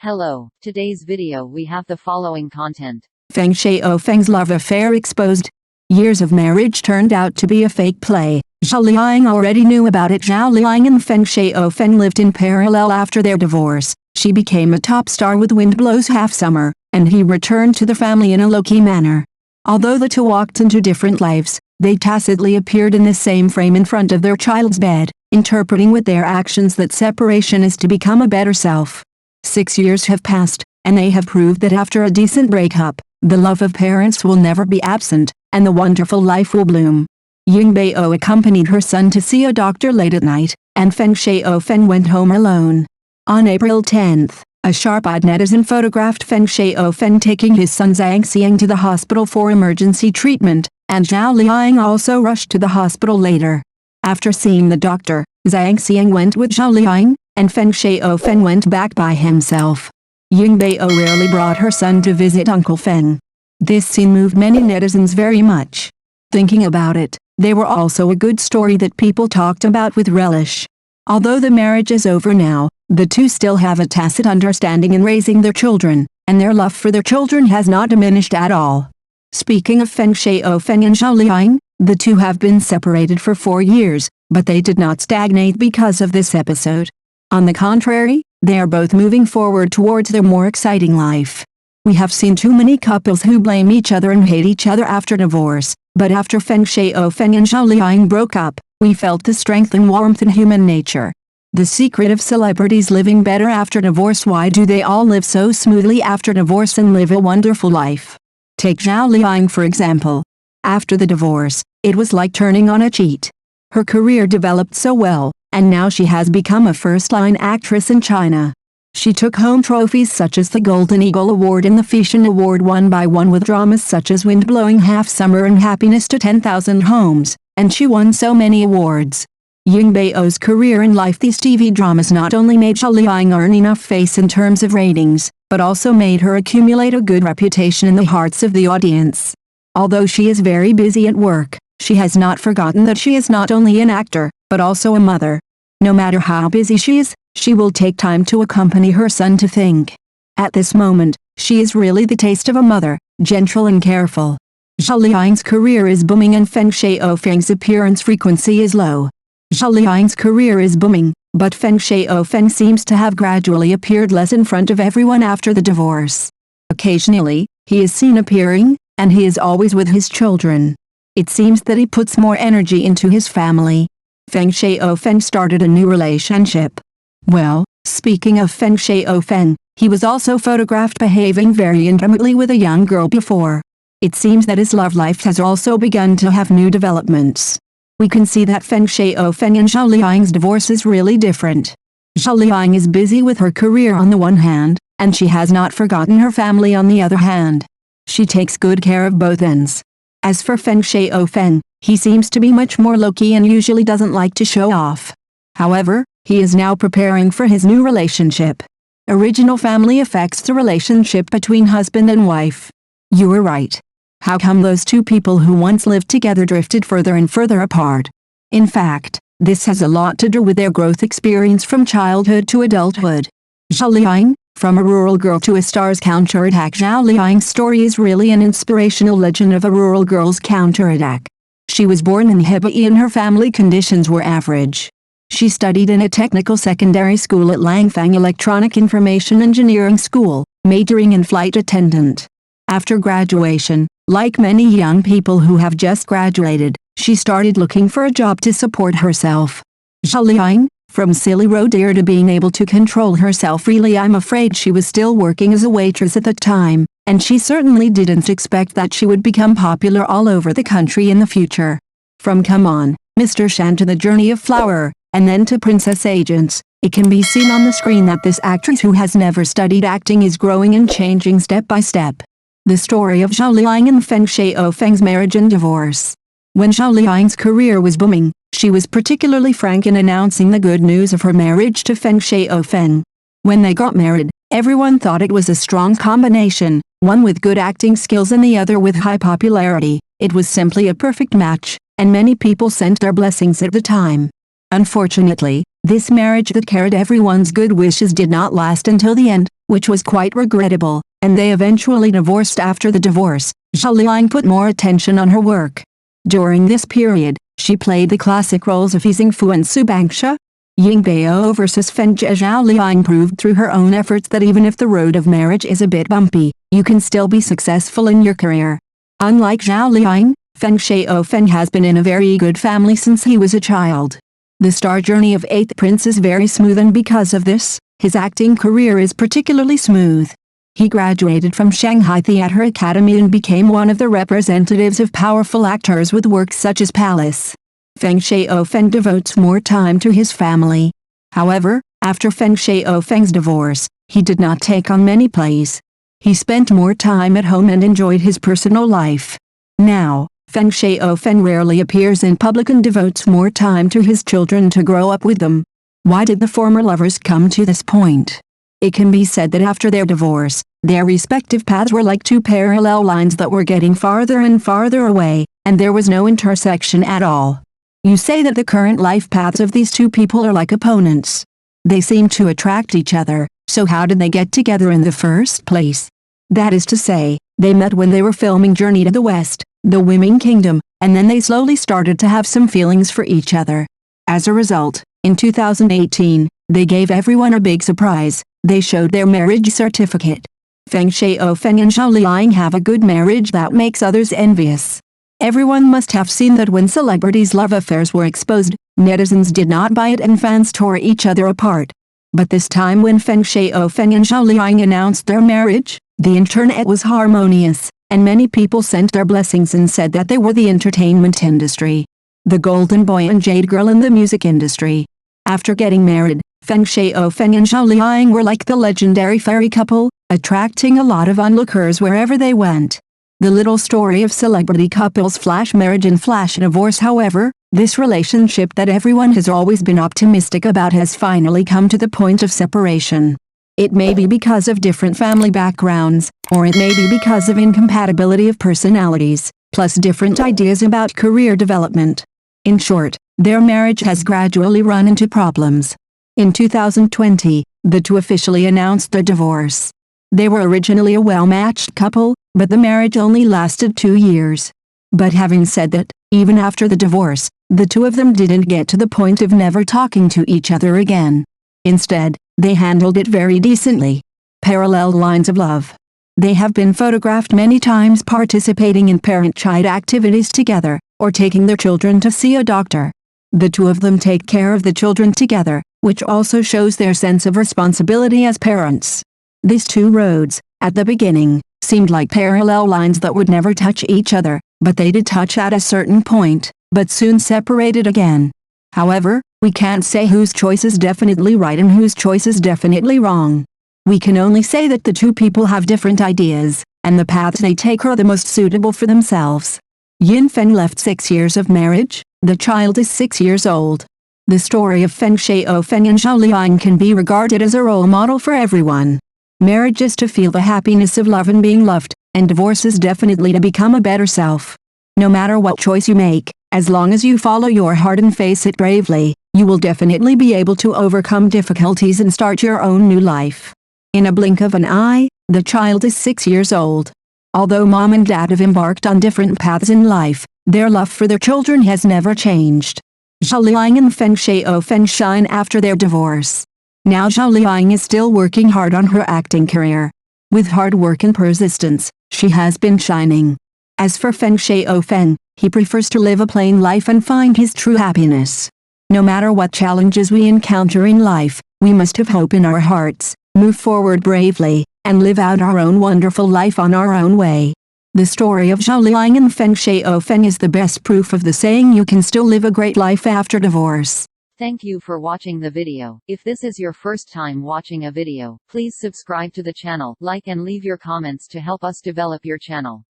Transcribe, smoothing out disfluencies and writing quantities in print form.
Hello, today's video we have the following content. Feng Shaofeng's love affair exposed. Years of marriage turned out to be a fake play. Zhao Liying already knew about it. Zhao Liying and Feng Shaofeng lived in parallel after their divorce. She became a top star with Wind Blows Half Summer, and he returned to the family in a low-key manner. Although the two walked into different lives, they tacitly appeared in the same frame in front of their child's bed, interpreting with their actions that separation is to become a better self. 6 years have passed, and they have proved that after a decent breakup, the love of parents will never be absent, and the wonderful life will bloom. Ying Bao accompanied her son to see a doctor late at night, and Feng Shaofeng went home alone. On April 10th, a sharp-eyed netizen photographed Feng Shaofeng taking his son Zhang Xiang to the hospital for emergency treatment, and Zhao Liying also rushed to the hospital later. After seeing the doctor, Zhang Xiang went with Zhao Liying, and Feng Shaofeng went back by himself. Ying Bao rarely brought her son to visit Uncle Feng. This scene moved many netizens very much. Thinking about it, they were also a good story that people talked about with relish. Although the marriage is over now, the two still have a tacit understanding in raising their children, and their love for their children has not diminished at all. Speaking of Feng Shaofeng and Zhao Liying, the two have been separated for 4 years, but they did not stagnate because of this episode. On the contrary, they are both moving forward towards their more exciting life. We have seen too many couples who blame each other and hate each other after divorce, but after Feng Shaofeng and Zhao Liying broke up, we felt the strength and warmth in human nature. The secret of celebrities living better after divorce. Why do they all live so smoothly after divorce and live a wonderful life? Take Zhao Liying for example. After the divorce, it was like turning on a cheat. Her career developed so well, and now she has become a first-line actress in China. She took home trophies such as the Golden Eagle Award and the Fashion Award one by one with dramas such as Wind Blowing Half Summer and Happiness to 10,000 Homes, and she won so many awards. Ying Bao's career in life. These TV dramas not only made Zhao Liying earn enough face in terms of ratings, but also made her accumulate a good reputation in the hearts of the audience. Although she is very busy at work, she has not forgotten that she is not only an actor, but also a mother. No matter how busy she is, she will take time to accompany her son to think. At this moment, she is really the taste of a mother, gentle and careful. Zhao Liying's career is booming and Feng Shaofeng's appearance frequency is low. Zhao Liying's career is booming, but Feng Shaofeng seems to have gradually appeared less in front of everyone after the divorce. Occasionally, he is seen appearing, and he is always with his children. It seems that he puts more energy into his family. Feng Shaofeng started a new relationship. Well, speaking of Feng Shaofeng, he was also photographed behaving very intimately with a young girl before. It seems that his love life has also begun to have new developments. We can see that Feng Shaofeng and Zhao Liying's divorce is really different. Zhao Liying is busy with her career on the one hand, and she has not forgotten her family on the other hand. She takes good care of both ends. As for Feng Shaofeng, he seems to be much more low-key and usually doesn't like to show off. However, he is now preparing for his new relationship. Original family affects the relationship between husband and wife. You were right. How come those two people who once lived together drifted further and further apart? In fact, this has a lot to do with their growth experience from childhood to adulthood. Zhao Liying, from a rural girl to a star's counterattack. Zhao Liying's story is really an inspirational legend of a rural girl's counterattack. She was born in Hebei and her family conditions were average. She studied in a technical secondary school at Langfang Electronic Information Engineering School, majoring in flight attendant. After graduation, like many young people who have just graduated, she started looking for a job to support herself. Zhao Liying, from silly roadier to being able to control herself. Really, I'm afraid she was still working as a waitress at the time, and she certainly didn't expect that she would become popular all over the country in the future. From Come On, Mr. Shan to The Journey of Flower, and then to Princess Agents, it can be seen on the screen that this actress who has never studied acting is growing and changing step by step. The story of Zhao Liying and Feng Shaofeng's marriage and divorce. When Zhao Liying's career was booming, she was particularly frank in announcing the good news of her marriage to Feng Shaofeng. When they got married, everyone thought it was a strong combination, one with good acting skills and the other with high popularity. It was simply a perfect match, and many people sent their blessings at the time. Unfortunately, this marriage that carried everyone's good wishes did not last until the end, which was quite regrettable, and they eventually divorced. After the divorce, Zhao Liying put more attention on her work. During this period, she played the classic roles of Yixing Fu and Su Bangsha. Ying Bao versus Feng Zhao. Zhao Liying proved through her own efforts that even if the road of marriage is a bit bumpy, you can still be successful in your career. Unlike Zhao Liying, Feng Shaofeng has been in a very good family since he was a child. The star journey of 8th Prince is very smooth, and because of this, his acting career is particularly smooth. He graduated from Shanghai Theatre Academy and became one of the representatives of powerful actors with works such as Palace. Feng Shaofeng devotes more time to his family. However, after Feng Shaofeng's divorce, he did not take on many plays. He spent more time at home and enjoyed his personal life. Now, Feng Shaofeng rarely appears in public and devotes more time to his children to grow up with them. Why did the former lovers come to this point? It can be said that after their divorce, their respective paths were like two parallel lines that were getting farther and farther away, and there was no intersection at all. You say that the current life paths of these two people are like opponents. They seem to attract each other, so how did they get together in the first place? That is to say, they met when they were filming Journey to the West, The Women Kingdom, and then they slowly started to have some feelings for each other. As a result, in 2018, they gave everyone a big surprise. They showed their marriage certificate. Feng Shaofeng and Zhao Liying have a good marriage that makes others envious. Everyone must have seen that when celebrities' love affairs were exposed, netizens did not buy it and fans tore each other apart. But this time when Feng Shaofeng and Zhao Liying announced their marriage, the internet was harmonious, and many people sent their blessings and said that they were the entertainment industry, the golden boy and jade girl in the music industry. After getting married, Feng Shaofeng and Zhao Liying were like the legendary fairy couple, attracting a lot of onlookers wherever they went. The little story of celebrity couples flash marriage and flash divorce. However, this relationship that everyone has always been optimistic about has finally come to the point of separation. It may be because of different family backgrounds, or it may be because of incompatibility of personalities, plus different ideas about career development. In short, their marriage has gradually run into problems. In 2020, the two officially announced their divorce. They were originally a well-matched couple, but the marriage only lasted 2 years. But having said that, even after the divorce, the two of them didn't get to the point of never talking to each other again. Instead, they handled it very decently. Parallel lines of love. They have been photographed many times participating in parent-child activities together, or taking their children to see a doctor. The two of them take care of the children together, which also shows their sense of responsibility as parents. These two roads, at the beginning, seemed like parallel lines that would never touch each other, but they did touch at a certain point, but soon separated again. However, we can't say whose choice is definitely right and whose choice is definitely wrong. We can only say that the two people have different ideas, and the paths they take are the most suitable for themselves. Yin Feng left 6 years of marriage. The child is 6 years old. The story of Feng Shaofeng and Zhao Liying can be regarded as a role model for everyone. Marriage is to feel the happiness of love and being loved, and divorce is definitely to become a better self. No matter what choice you make, as long as you follow your heart and face it bravely, you will definitely be able to overcome difficulties and start your own new life. In a blink of an eye, the child is 6 years old. Although mom and dad have embarked on different paths in life, their love for their children has never changed. Zhao Liying and Feng Shaofeng shine after their divorce. Now Zhao Liying is still working hard on her acting career. With hard work and persistence, she has been shining. As for Feng Shaofeng, he prefers to live a plain life and find his true happiness. No matter what challenges we encounter in life, we must have hope in our hearts, move forward bravely, and live out our own wonderful life on our own way. The story of Zhao Liying and Feng Shaofeng is the best proof of the saying you can still live a great life after divorce. Thank you for watching the video. If this is your first time watching a video, please subscribe to the channel, like and leave your comments to help us develop your channel.